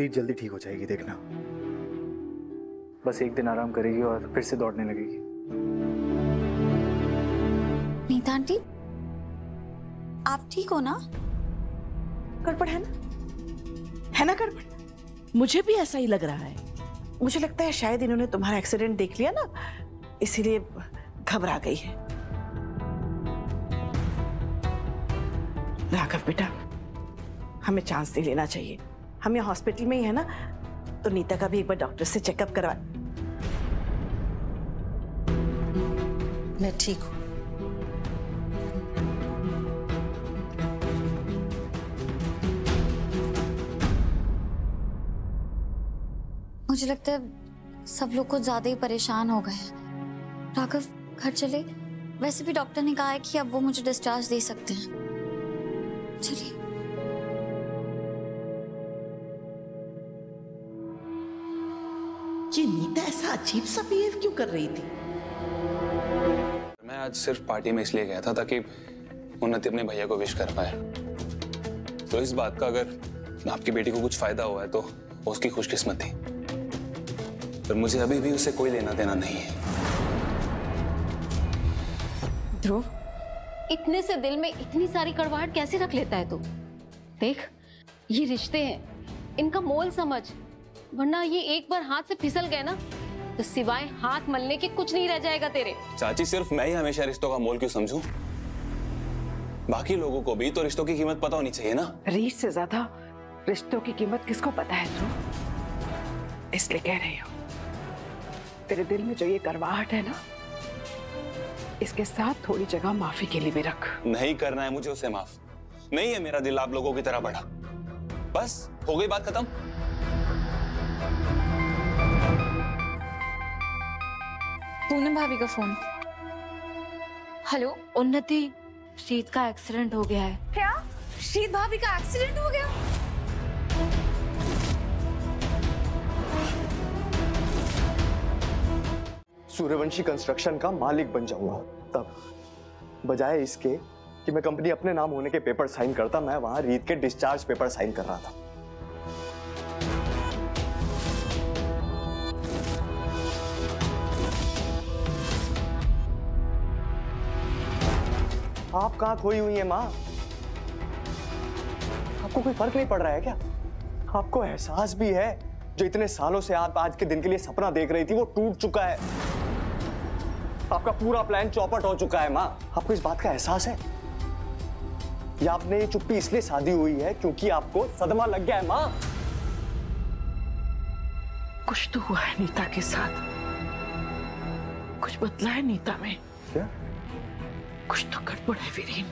रीत जल्दी ठीक हो जाएगी, देखना। बस एक दिन आराम करेगी और फिर से दौड़ने लगेगी। नीता आंटी, आप ठीक हो ना? गड़बड़ है ना गड़बड़? मुझे भी ऐसा ही लग रहा है। मुझे लगता है शायद इन्होंने तुम्हारा एक्सीडेंट देख लिया ना, इसीलिए घबरा गई है। राघव बेटा, हमें चांस नहीं लेना चाहिए। हम यहाँ हॉस्पिटल में ही है ना, तो नीता का भी एक बार डॉक्टर से चेकअप करवा। मैं ठीक हूँ। मुझे लगता है सब लोग कुछ ज्यादा ही परेशान हो गए हैं। राघव घर चले, वैसे भी डॉक्टर ने कहा है कि अब वो मुझे डिस्चार्ज दे सकते हैं। चलिए। ये नीता ऐसा अजीब सा बिहेव क्यों कर रही थी? मैं आज सिर्फ पार्टी में इसलिए गया था ताकि उन्नति अपने भैया को विश कर पाए। तो इस बात का अगर आपकी बेटी को कुछ फायदा हुआ है तो उसकी खुशकिस्मती, पर मुझे अभी भी उससे कोई लेना देना नहीं है। ध्रुव, इतने से दिल में इतनी सारी कड़वाहट कैसे रख लेता है तू? देख, ये रिश्ते हैं, इनका मोल समझ, वरना ये एक बार हाथ से फिसल गए ना तो सिवाय हाथ मलने के कुछ नहीं रह जाएगा तेरे। चाची, सिर्फ मैं ही हमेशा रिश्तों का मोल क्यों समझूं? बाकी लोगों को भी तो रिश्तों की कीमत पता होनी चाहिए ना। रीत से ज्यादा रिश्तों की कीमत किसको पता है ध्रुव? इसलिए कह रही हूँ, तेरे दिल में जो ये करवाहट है ना, इसके साथ थोड़ी जगह माफी के लिए भी रख। नहीं करना है मुझे उसे माफ। नहीं है मेरा दिल आप लोगों की तरह बड़ा। बस हो गई बात खत्म। तूने भाभी का फोन। हेलो उन्नति, शीत का एक्सीडेंट हो गया है। क्या? शीत भाभी का एक्सीडेंट हो गया? सूर्यवंशी कंस्ट्रक्शन का मालिक बन जाऊंगा तब, बजाय इसके कि मैं कंपनी अपने नाम होने के पेपर साइन करता, मैं वहां रीत के डिस्चार्ज पेपर साइन कर रहा था। आप कहां खोई हुई है मां? आपको कोई फर्क नहीं पड़ रहा है क्या? आपको एहसास भी है जो इतने सालों से आप आज के दिन के लिए सपना देख रही थी वो टूट चुका है। आपका पूरा प्लान चौपट हो चुका है मां। आपको इस बात का एहसास है? या आपने ये चुप्पी इसलिए साधी हुई है क्योंकि आपको सदमा लग गया है मां? कुछ तो हुआ है नीता के साथ, कुछ बदला है नीता में। क्या? कुछ तो गड़बड़ है वीरेन।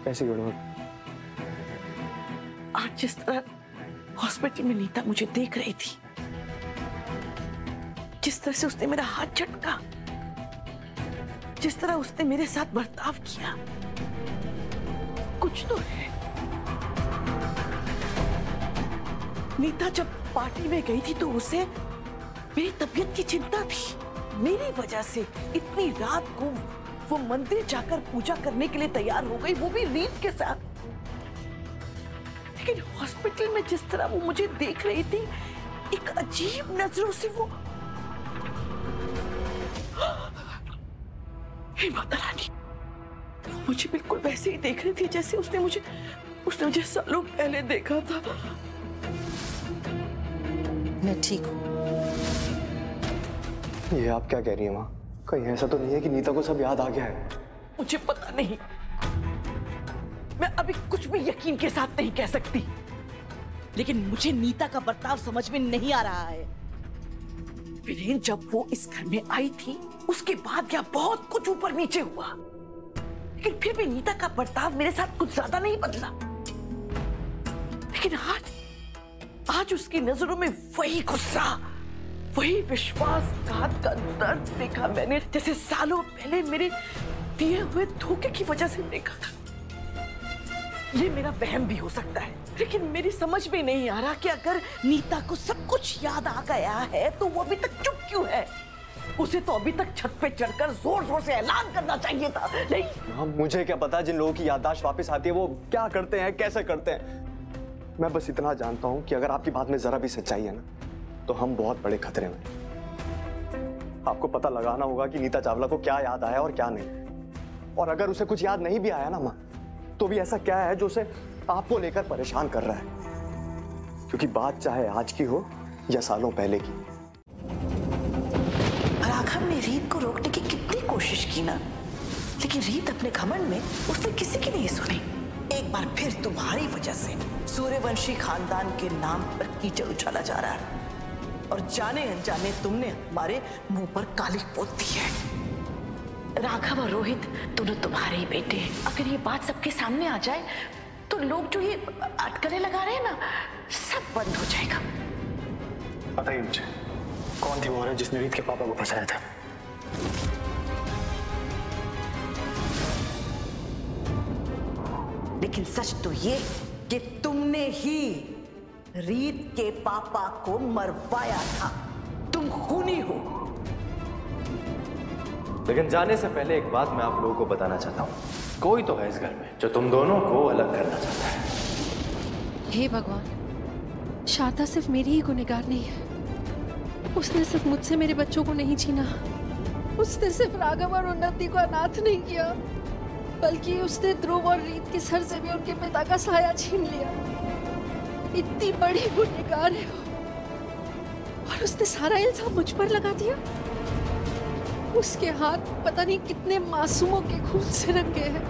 कैसी गड़बड़? आज जिस तरह हॉस्पिटल में नीता मुझे देख रही थी, जिस तरह से उसने मेरा हाथ झटका, जिस तरह उसने मेरे साथ बर्ताव किया, कुछ तो है। नीता जब पार्टी में गई थी तो उसे मेरी तबीयत की चिंता थी। मेरी वजह से इतनी रात को वो मंदिर जाकर पूजा करने के लिए तैयार हो गई, वो भी रीत के साथ। लेकिन हॉस्पिटल में जिस तरह वो मुझे देख रही थी, एक अजीब नजरों से वो। हे माता रानी, मुझे बिल्कुल वैसे ही देख रही थी जैसे उसने मुझे सालों पहले देखा था। मैं ठीक हूँ। ये आप क्या कह रही हैं मां? कहीं ऐसा तो नहीं है कि नीता को सब याद आ गया है? मुझे पता नहीं, मैं अभी कुछ भी यकीन के साथ नहीं कह सकती, लेकिन मुझे नीता का बर्ताव समझ में नहीं आ रहा है। वीरेन, जब वो इस घर में आई थी उसके बाद क्या बहुत कुछ ऊपर नीचे हुआ, लेकिन फिर भी नीता का बर्ताव मेरे साथ कुछ ज्यादा नहीं बदला। लेकिन आज उसकी नजरों में वही गुस्सा, वही विश्वासघात का दर्द देखा मैंने, जैसे सालों पहले मेरे दिए हुए धोखे की वजह से देखा था। ये मेरा वहम भी हो सकता है, लेकिन मेरी समझ में नहीं आ रहा कि अगर नीता को सब कुछ याद आ गया है तो वो अभी तक चुप क्यों है? उसे तो अभी तक छत पे चढ़कर जोर जोर से ऐलान करना चाहिए था। नहीं, मुझे क्या पता जिन लोगों की याददाश्त वापस आती है वो क्या करते हैं, कैसे करते हैं। मैं बस इतना जानता हूं कि अगर आपकी बात में जरा भी सच्चाई है ना, तो हम बहुत बड़े खतरे में हैं। आपको पता लगाना होगा कि नीता चावला को क्या याद आया और क्या नहीं। और अगर उसे कुछ याद नहीं भी आया ना मां, तो भी ऐसा क्या है जो उसे आपको लेकर परेशान कर रहा है? क्योंकि बात चाहे आज की हो या सालों पहले की। राघव ने रीत को रोकने की कितनी कोशिश की ना, लेकिन रीत अपने घमंड में उसने किसी की नहीं सुनी। एक बार फिर तुम्हारी वजह से सूर्यवंशी खानदान के नाम पर कीचड़ उछाला जा रहा है, और जाने अनजाने तुमने हमारे मुंह पर कालिख पोत दी है। राघव और रोहित दोनों तुम्हारे ही बेटे हैं। अगर ये बात सबके सामने आ जाए तो लोग जो ये अटकलें लगा रहे हैं ना, सब बंद हो जाएगा। बताइए मुझे, कौन थी वो औरत जिसने रीत के पापा को फंसाया था? लेकिन सच तो ये कि तुमने ही रीत के पापा को मरवाया था। तुम खूनी हो। लेकिन जाने से पहले एक बात मैं आप लोगों को बताना चाहता हूँ। कोई तो है इस घर में जो तुम दोनों को अलग करना चाहता है। हे भगवान, शारदा सिर्फ मेरी ही गुनहगार नहीं है। उसने सिर्फ मुझसे मेरे बच्चों को नहीं छीना, उसने सिर्फ राघव और उन्नति को अनाथ नहीं किया, बल्कि उसने ध्रुव और रीत के सर से भी उनके पिता का साया छीन लिया। इतनी बड़ी गुनहगार है वो, और उसने सारा इल्जाम मुझ पर लगा दिया। उसके हाथ पता नहीं कितने मासूमों के खून से रंगे हैं।